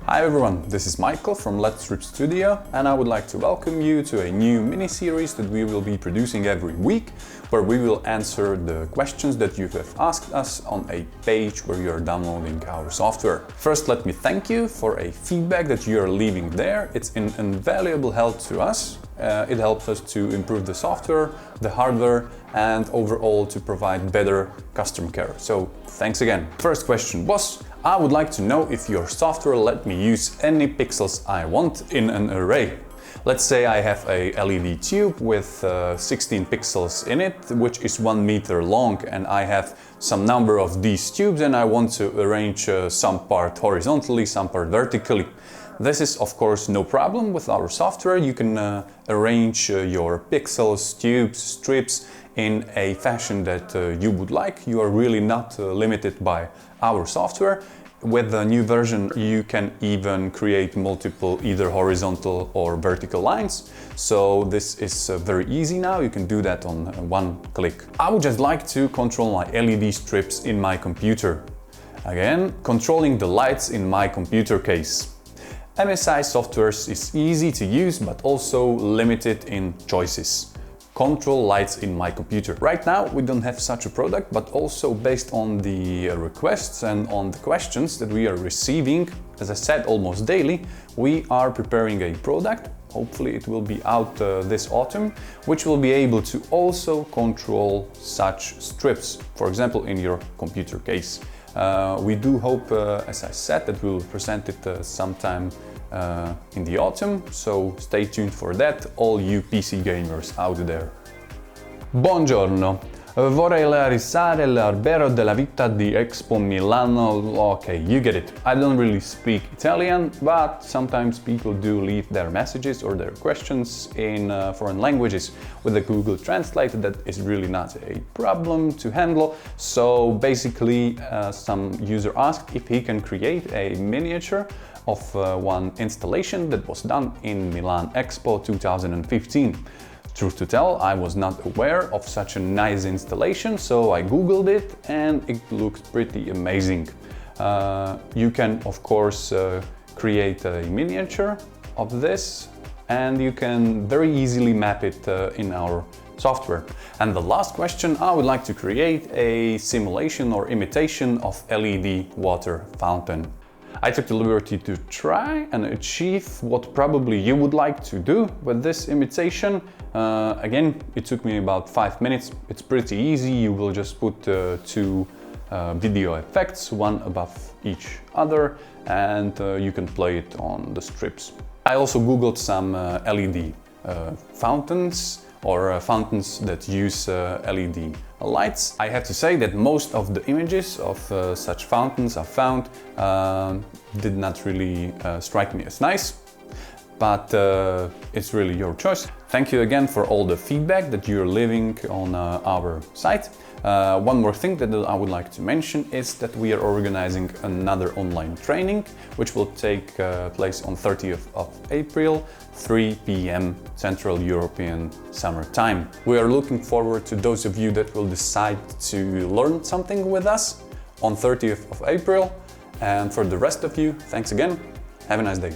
Hi everyone, this is Michael from Let's Rip Studio, and I would like to welcome you to a new mini-series that we will be producing every week, where we will answer the questions that you have asked us on a page where you are downloading our software. First, let me thank you for a feedback that you are leaving there. It's an invaluable help to us. It helps us to improve the software, the hardware, and overall to provide better customer care. So thanks again. First question was, I would like to know if your software let me use any pixels I want in an array. Let's say I have a LED tube with 16 pixels in it, which is 1 meter long, and I have some number of these tubes and I want to arrange some part horizontally, some part vertically. This is of course no problem with our software. You can arrange your pixels, tubes, strips in a fashion that you would like. You are really not limited by our software. With the new version you can even create multiple either horizontal or vertical lines. So this is very easy now. You can do that on one click. I would just like to control my LED strips in my computer. Again, controlling the lights in my computer case. MSI software is easy to use but also limited in choices. Control lights in my computer. Right now we don't have such a product, but also based on the requests and on the questions that we are receiving, as I said, almost daily, we are preparing a product. Hopefully it will be out this autumn, which will be able to also control such strips, for example in your computer case. We do hope, as I said, that we will present it sometime in the autumn, so stay tuned for that, all you PC gamers out there. Buongiorno, vorrei realizzare l'albero della vita di Expo Milano. Okay, you get it. I don't really speak Italian, but sometimes people do leave their messages or their questions in foreign languages with the Google Translate. That is really not a problem to handle. So basically some user asked if he can create a miniature of one installation that was done in Milan Expo 2015. Truth to tell, I was not aware of such a nice installation, so I googled it and it looks pretty amazing. You can of course create a miniature of this and you can very easily map it in our software. And the last question, I would like to create a simulation or imitation of LED water fountain. I took the liberty to try and achieve what probably you would like to do with this imitation. Again, it took me about 5 minutes. It's pretty easy. You will just put two video effects, one above each other, and you can play it on the strips. I also googled some LED fountains or fountains that use LED lights. I have to say that most of the images of such fountains I found did not really strike me as nice, but it's really your choice. Thank you again for all the feedback that you're leaving on our site. One more thing that I would like to mention is that we are organizing another online training, which will take place on 30th of April, 3 p.m. Central European Summer Time. We are looking forward to those of you that will decide to learn something with us on 30th of April. And for the rest of you, thanks again. Have a nice day.